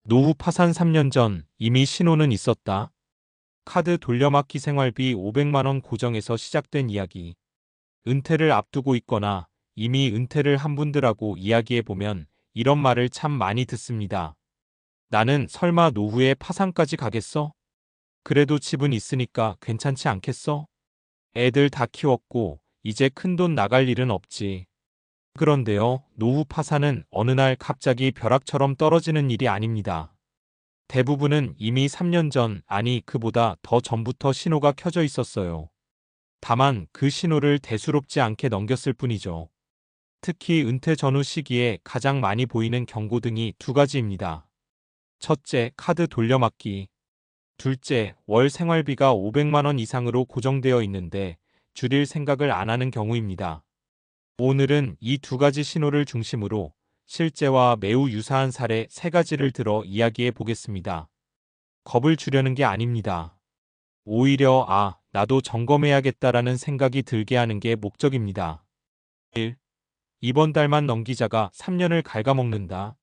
노후 파산 3년 전 이미 신호는 있었다. 카드 돌려막기 생활비 500만 원 고정에서 시작된 이야기. 은퇴를 앞두고 있거나 이미 은퇴를 한 분들하고 이야기해보면 이런 말을 참 많이 듣습니다. 나는 설마 노후에 파산까지 가겠어? 그래도 집은 있으니까 괜찮지 않겠어? 애들 다 키웠고 이제 큰돈 나갈 일은 없지. 그런데요, 노후 파산은 어느 날 갑자기 벼락처럼 떨어지는 일이 아닙니다. 대부분은 이미 3년 전, 아니 그보다 더 전부터 신호가 켜져 있었어요. 다만 그 신호를 대수롭지 않게 넘겼을 뿐이죠. 특히 은퇴 전후 시기에 가장 많이 보이는 경고등이 두 가지입니다. 첫째, 카드 돌려막기. 둘째, 월 생활비가 500만 원 이상으로 고정되어 있는데 줄일 생각을 안 하는 경우입니다. 오늘은 이 두 가지 신호를 중심으로 실제와 매우 유사한 사례 세 가지를 들어 이야기해 보겠습니다. 겁을 주려는 게 아닙니다. 오히려 나도 점검해야겠다라는 생각이 들게 하는 게 목적입니다. 1. 이번 달만 넘기자가 3년을 갉아먹는다.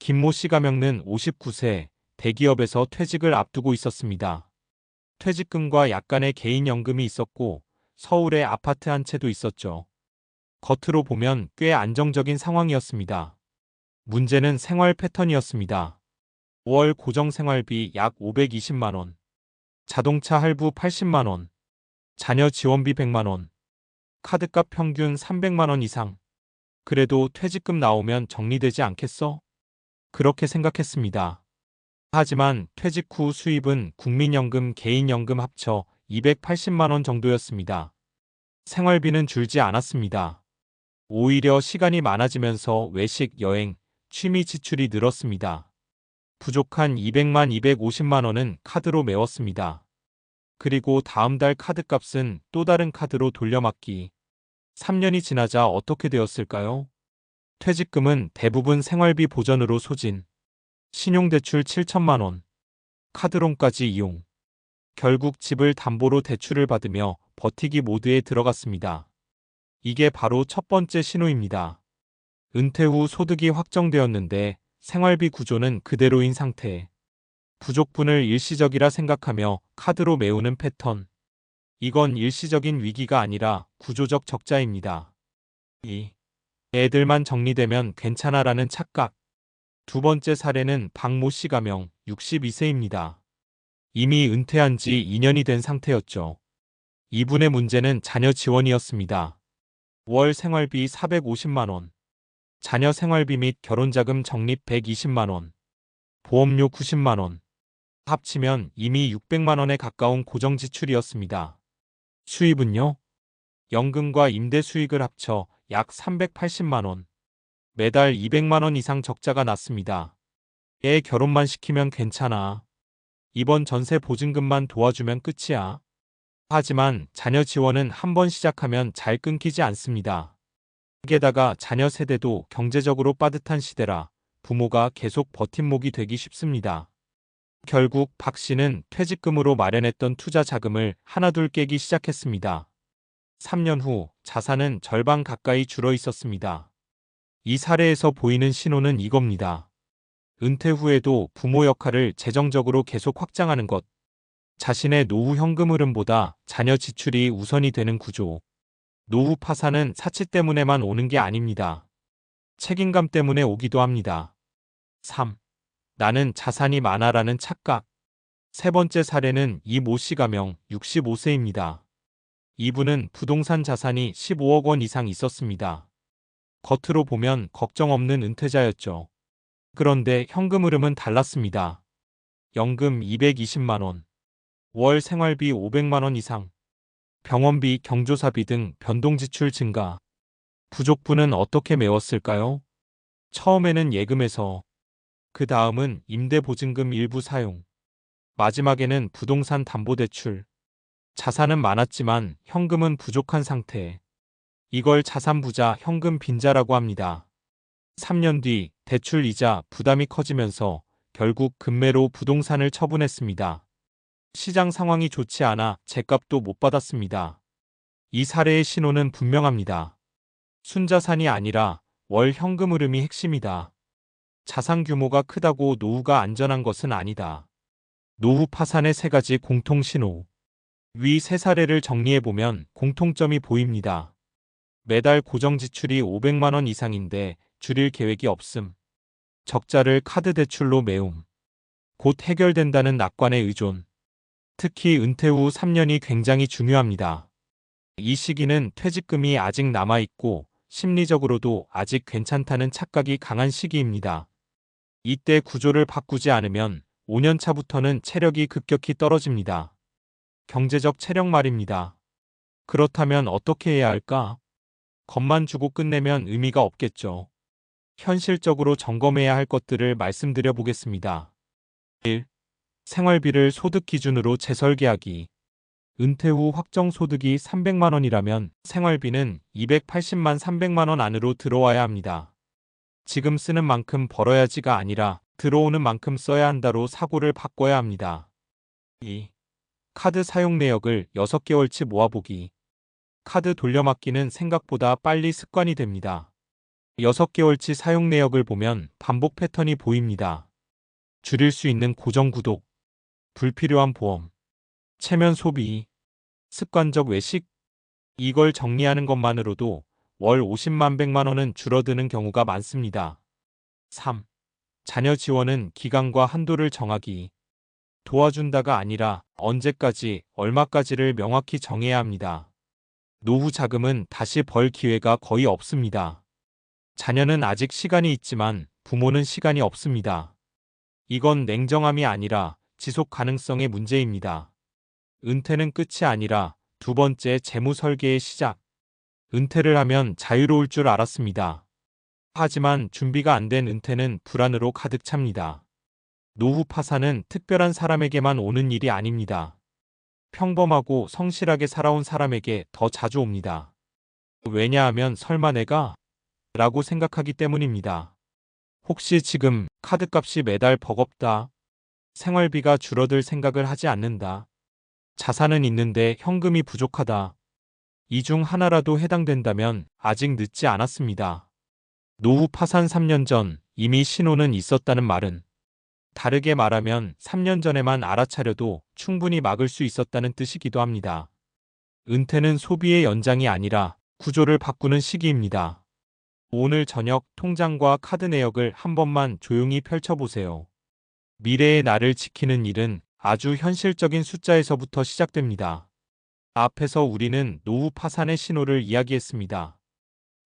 김모 씨 가명는 59세, 대기업에서 퇴직을 앞두고 있었습니다. 퇴직금과 약간의 개인연금이 있었고 서울에 아파트 한 채도 있었죠. 겉으로 보면 꽤 안정적인 상황이었습니다. 문제는 생활 패턴이었습니다. 5월 고정 생활비 약 520만 원, 자동차 할부 80만 원, 자녀 지원비 100만 원, 카드값 평균 300만 원 이상. 그래도 퇴직금 나오면 정리되지 않겠어? 그렇게 생각했습니다. 하지만 퇴직 후 수입은 국민연금, 개인연금 합쳐 280만 원 정도였습니다. 생활비는 줄지 않았습니다. 오히려 시간이 많아지면서 외식, 여행, 취미 지출이 늘었습니다. 부족한 250만 원은 카드로 메웠습니다. 그리고 다음 달 카드값은 또 다른 카드로 돌려막기. 3년이 지나자 어떻게 되었을까요? 퇴직금은 대부분 생활비 보전으로 소진. 신용대출 7천만 원. 카드론까지 이용. 결국 집을 담보로 대출을 받으며 버티기 모드에 들어갔습니다. 이게 바로 첫 번째 신호입니다. 은퇴 후 소득이 확정되었는데 생활비 구조는 그대로인 상태. 부족분을 일시적이라 생각하며 카드로 메우는 패턴. 이건 일시적인 위기가 아니라 구조적 적자입니다. 2. 애들만 정리되면 괜찮아라는 착각. 두 번째 사례는 박모 씨 가명 62세입니다. 이미 은퇴한 지 2년이 된 상태였죠. 이분의 문제는 자녀 지원이었습니다. 월 생활비 450만 원, 자녀 생활비 및 결혼자금 적립 120만 원, 보험료 90만 원, 합치면 이미 600만 원에 가까운 고정 지출이었습니다. 수입은요? 연금과 임대 수익을 합쳐 약 380만 원, 매달 200만 원 이상 적자가 났습니다. 애 결혼만 시키면 괜찮아. 이번 전세 보증금만 도와주면 끝이야. 하지만 자녀 지원은 한 번 시작하면 잘 끊기지 않습니다. 게다가 자녀 세대도 경제적으로 빠듯한 시대라 부모가 계속 버팀목이 되기 쉽습니다. 결국 박 씨는 퇴직금으로 마련했던 투자 자금을 하나둘 깨기 시작했습니다. 3년 후 자산은 절반 가까이 줄어 있었습니다. 이 사례에서 보이는 신호는 이겁니다. 은퇴 후에도 부모 역할을 재정적으로 계속 확장하는 것. 자신의 노후 현금 흐름보다 자녀 지출이 우선이 되는 구조. 노후 파산은 사치 때문에만 오는 게 아닙니다. 책임감 때문에 오기도 합니다. 3. 나는 자산이 많아라는 착각. 세 번째 사례는 이모 씨 가명 65세입니다. 이분은 부동산 자산이 15억 원 이상 있었습니다. 겉으로 보면 걱정 없는 은퇴자였죠. 그런데 현금 흐름은 달랐습니다. 연금 220만 원, 월 생활비 500만 원 이상, 병원비, 경조사비 등 변동지출 증가. 부족분은 어떻게 메웠을까요? 처음에는 예금에서, 그 다음은 임대보증금 일부 사용, 마지막에는 부동산 담보대출. 자산은 많았지만 현금은 부족한 상태. 이걸 자산부자, 현금 빈자라고 합니다. 3년 뒤 대출 이자 부담이 커지면서 결국 급매로 부동산을 처분했습니다. 시장 상황이 좋지 않아 제값도 못 받았습니다. 이 사례의 신호는 분명합니다. 순자산이 아니라 월 현금 흐름이 핵심이다. 자산 규모가 크다고 노후가 안전한 것은 아니다. 노후 파산의 세 가지 공통 신호. 위 세 사례를 정리해보면 공통점이 보입니다. 매달 고정 지출이 500만 원 이상인데 줄일 계획이 없음. 적자를 카드 대출로 메움. 곧 해결된다는 낙관에 의존. 특히 은퇴 후 3년이 굉장히 중요합니다. 이 시기는 퇴직금이 아직 남아있고 심리적으로도 아직 괜찮다는 착각이 강한 시기입니다. 이때 구조를 바꾸지 않으면 5년 차부터는 체력이 급격히 떨어집니다. 경제적 체력 말입니다. 그렇다면 어떻게 해야 할까? 겁만 주고 끝내면 의미가 없겠죠. 현실적으로 점검해야 할 것들을 말씀드려 보겠습니다. 1. 생활비를 소득 기준으로 재설계하기. 은퇴 후 확정 소득이 300만 원이라면 생활비는 280만 300만 원 안으로 들어와야 합니다. 지금 쓰는 만큼 벌어야지가 아니라 들어오는 만큼 써야 한다로 사고를 바꿔야 합니다. 2. 카드 사용 내역을 6개월치 모아보기. 카드 돌려막기는 생각보다 빨리 습관이 됩니다. 6개월치 사용 내역을 보면 반복 패턴이 보입니다. 줄일 수 있는 고정 구독, 불필요한 보험, 체면 소비, 습관적 외식, 이걸 정리하는 것만으로도 월 50만 100만 원은 줄어드는 경우가 많습니다. 3. 자녀 지원은 기간과 한도를 정하기. 도와준다가 아니라 언제까지, 얼마까지를 명확히 정해야 합니다. 노후 자금은 다시 벌 기회가 거의 없습니다. 자녀는 아직 시간이 있지만 부모는 시간이 없습니다. 이건 냉정함이 아니라 지속 가능성의 문제입니다. 은퇴는 끝이 아니라 두 번째 재무 설계의 시작. 은퇴를 하면 자유로울 줄 알았습니다. 하지만 준비가 안 된 은퇴는 불안으로 가득 찹니다. 노후 파산은 특별한 사람에게만 오는 일이 아닙니다. 평범하고 성실하게 살아온 사람에게 더 자주 옵니다. 왜냐하면 설마 내가? 라고 생각하기 때문입니다. 혹시 지금 카드값이 매달 버겁다. 생활비가 줄어들 생각을 하지 않는다. 자산은 있는데 현금이 부족하다. 이 중 하나라도 해당된다면 아직 늦지 않았습니다. 노후 파산 3년 전 이미 신호는 있었다는 말은 다르게 말하면 3년 전에만 알아차려도 충분히 막을 수 있었다는 뜻이기도 합니다. 은퇴는 소비의 연장이 아니라 구조를 바꾸는 시기입니다. 오늘 저녁 통장과 카드 내역을 한 번만 조용히 펼쳐보세요. 미래의 나를 지키는 일은 아주 현실적인 숫자에서부터 시작됩니다. 앞에서 우리는 노후 파산의 신호를 이야기했습니다.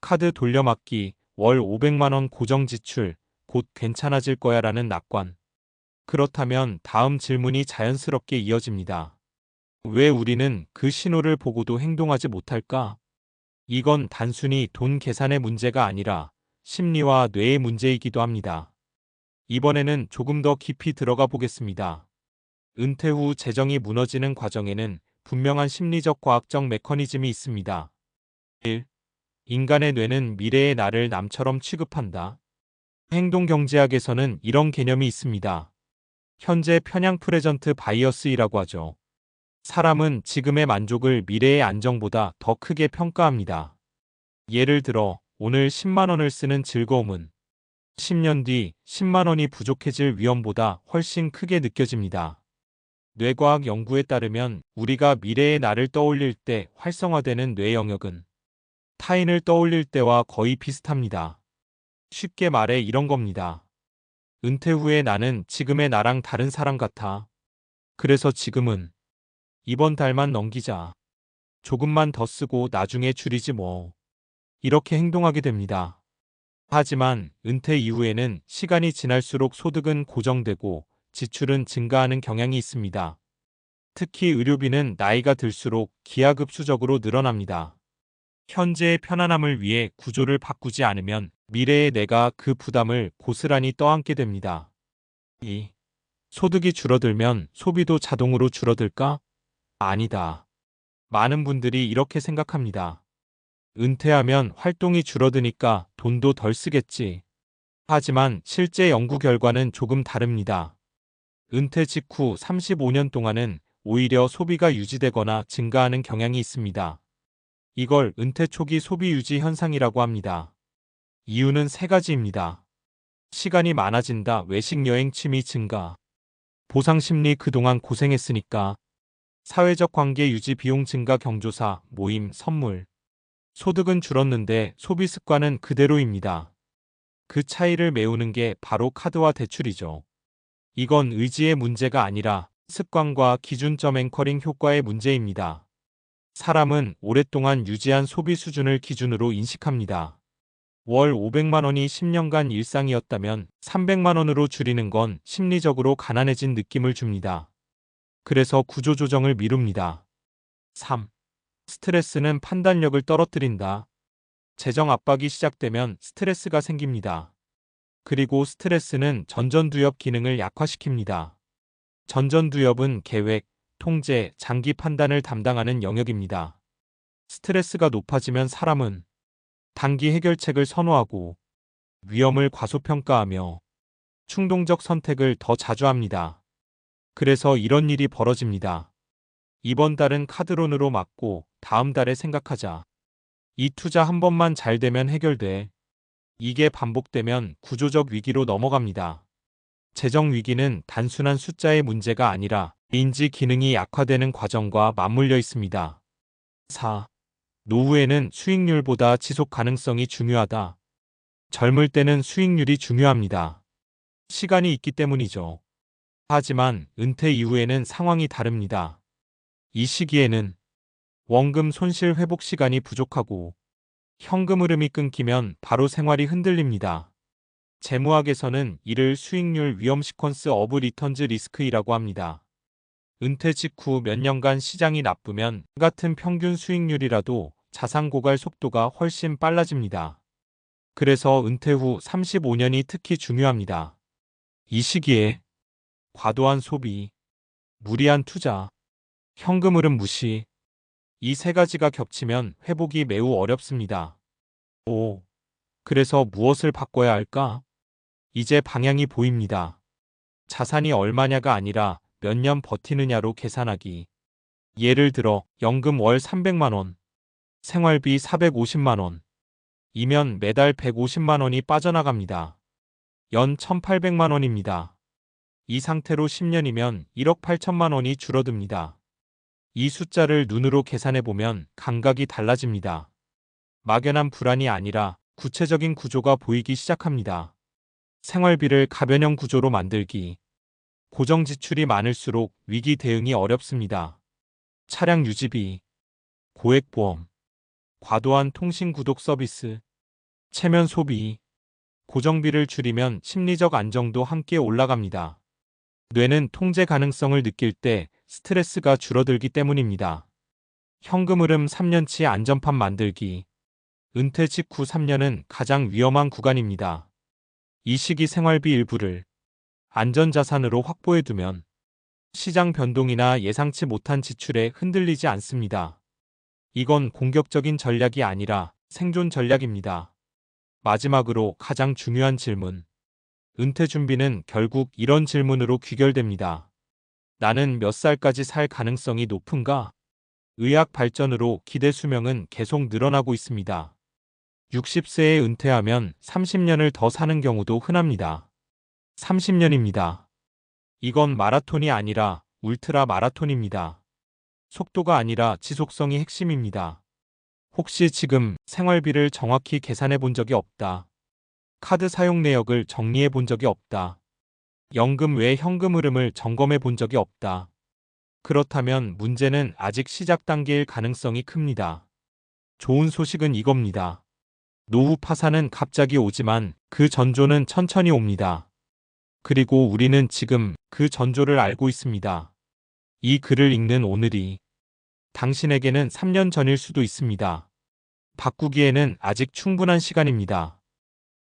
카드 돌려막기, 월 500만 원 고정 지출, 곧 괜찮아질 거야 라는 낙관. 그렇다면 다음 질문이 자연스럽게 이어집니다. 왜 우리는 그 신호를 보고도 행동하지 못할까? 이건 단순히 돈 계산의 문제가 아니라 심리와 뇌의 문제이기도 합니다. 이번에는 조금 더 깊이 들어가 보겠습니다. 은퇴 후 재정이 무너지는 과정에는 분명한 심리적 과학적 메커니즘이 있습니다. 1. 인간의 뇌는 미래의 나를 남처럼 취급한다. 행동경제학에서는 이런 개념이 있습니다. 현재 편향 프레전트 바이어스이라고 하죠. 사람은 지금의 만족을 미래의 안정보다 더 크게 평가합니다. 예를 들어 오늘 10만 원을 쓰는 즐거움은 10년 뒤 10만 원이 부족해질 위험보다 훨씬 크게 느껴집니다. 뇌과학 연구에 따르면 우리가 미래의 나를 떠올릴 때 활성화되는 뇌 영역은 타인을 떠올릴 때와 거의 비슷합니다. 쉽게 말해 이런 겁니다. 은퇴 후에 나는 지금의 나랑 다른 사람 같아. 그래서 지금은 이번 달만 넘기자. 조금만 더 쓰고 나중에 줄이지 뭐. 이렇게 행동하게 됩니다. 하지만 은퇴 이후에는 시간이 지날수록 소득은 고정되고 지출은 증가하는 경향이 있습니다. 특히 의료비는 나이가 들수록 기하급수적으로 늘어납니다. 현재의 편안함을 위해 구조를 바꾸지 않으면 미래의 내가 그 부담을 고스란히 떠안게 됩니다. 2. 소득이 줄어들면 소비도 자동으로 줄어들까? 아니다. 많은 분들이 이렇게 생각합니다. 은퇴하면 활동이 줄어드니까 돈도 덜 쓰겠지. 하지만 실제 연구 결과는 조금 다릅니다. 은퇴 직후 35년 동안은 오히려 소비가 유지되거나 증가하는 경향이 있습니다. 이걸 은퇴 초기 소비 유지 현상이라고 합니다. 이유는 세 가지입니다. 시간이 많아진다. 외식 여행 취미 증가. 보상 심리 그동안 고생했으니까. 사회적 관계 유지 비용 증가 경조사, 모임, 선물. 소득은 줄었는데 소비 습관은 그대로입니다. 그 차이를 메우는 게 바로 카드와 대출이죠. 이건 의지의 문제가 아니라 습관과 기준점 앵커링 효과의 문제입니다. 사람은 오랫동안 유지한 소비 수준을 기준으로 인식합니다. 월 500만 원이 10년간 일상이었다면 300만 원으로 줄이는 건 심리적으로 가난해진 느낌을 줍니다. 그래서 구조조정을 미룹니다. 3. 스트레스는 판단력을 떨어뜨린다. 재정 압박이 시작되면 스트레스가 생깁니다. 그리고 스트레스는 전전두엽 기능을 약화시킵니다. 전전두엽은 계획, 통제, 장기 판단을 담당하는 영역입니다. 스트레스가 높아지면 사람은 단기 해결책을 선호하고 위험을 과소평가하며 충동적 선택을 더 자주 합니다. 그래서 이런 일이 벌어집니다. 이번 달은 카드론으로 막고 다음 달에 생각하자. 이 투자 한 번만 잘 되면 해결돼. 이게 반복되면 구조적 위기로 넘어갑니다. 재정 위기는 단순한 숫자의 문제가 아니라 인지 기능이 약화되는 과정과 맞물려 있습니다. 4. 노후에는 수익률보다 지속 가능성이 중요하다. 젊을 때는 수익률이 중요합니다. 시간이 있기 때문이죠. 하지만 은퇴 이후에는 상황이 다릅니다. 이 시기에는 원금 손실 회복 시간이 부족하고 현금 흐름이 끊기면 바로 생활이 흔들립니다. 재무학에서는 이를 수익률 위험 시퀀스 오브 리턴즈 리스크이라고 합니다. 은퇴 직후 몇 년간 시장이 나쁘면 같은 평균 수익률이라도 자산 고갈 속도가 훨씬 빨라집니다. 그래서 은퇴 후 35년이 특히 중요합니다. 이 시기에 과도한 소비, 무리한 투자, 현금 흐름 무시, 이 세 가지가 겹치면 회복이 매우 어렵습니다. 5. 그래서 무엇을 바꿔야 할까? 이제 방향이 보입니다. 자산이 얼마냐가 아니라 몇 년 버티느냐로 계산하기. 예를 들어 연금 월 300만 원, 생활비 450만 원, 이면 매달 150만 원이 빠져나갑니다. 연 1,800만 원입니다. 이 상태로 10년이면 1억 8천만 원이 줄어듭니다. 이 숫자를 눈으로 계산해보면 감각이 달라집니다. 막연한 불안이 아니라 구체적인 구조가 보이기 시작합니다. 생활비를 가변형 구조로 만들기. 고정 지출이 많을수록 위기 대응이 어렵습니다. 차량 유지비, 고액보험, 과도한 통신 구독 서비스, 체면 소비, 고정비를 줄이면 심리적 안정도 함께 올라갑니다. 뇌는 통제 가능성을 느낄 때 스트레스가 줄어들기 때문입니다. 현금 흐름 3년치 안전판 만들기. 은퇴 직후 3년은 가장 위험한 구간입니다. 이 시기 생활비 일부를 안전자산으로 확보해두면 시장 변동이나 예상치 못한 지출에 흔들리지 않습니다. 이건 공격적인 전략이 아니라 생존 전략입니다. 마지막으로 가장 중요한 질문. 은퇴 준비는 결국 이런 질문으로 귀결됩니다. 나는 몇 살까지 살 가능성이 높은가? 의학 발전으로 기대 수명은 계속 늘어나고 있습니다. 60세에 은퇴하면 30년을 더 사는 경우도 흔합니다. 30년입니다. 이건 마라톤이 아니라 울트라 마라톤입니다. 속도가 아니라 지속성이 핵심입니다. 혹시 지금 생활비를 정확히 계산해 본 적이 없다. 카드 사용 내역을 정리해 본 적이 없다. 연금 외 현금 흐름을 점검해 본 적이 없다. 그렇다면 문제는 아직 시작 단계일 가능성이 큽니다. 좋은 소식은 이겁니다. 노후 파산은 갑자기 오지만 그 전조는 천천히 옵니다. 그리고 우리는 지금 그 전조를 알고 있습니다. 이 글을 읽는 오늘이 당신에게는 3년 전일 수도 있습니다. 바꾸기에는 아직 충분한 시간입니다.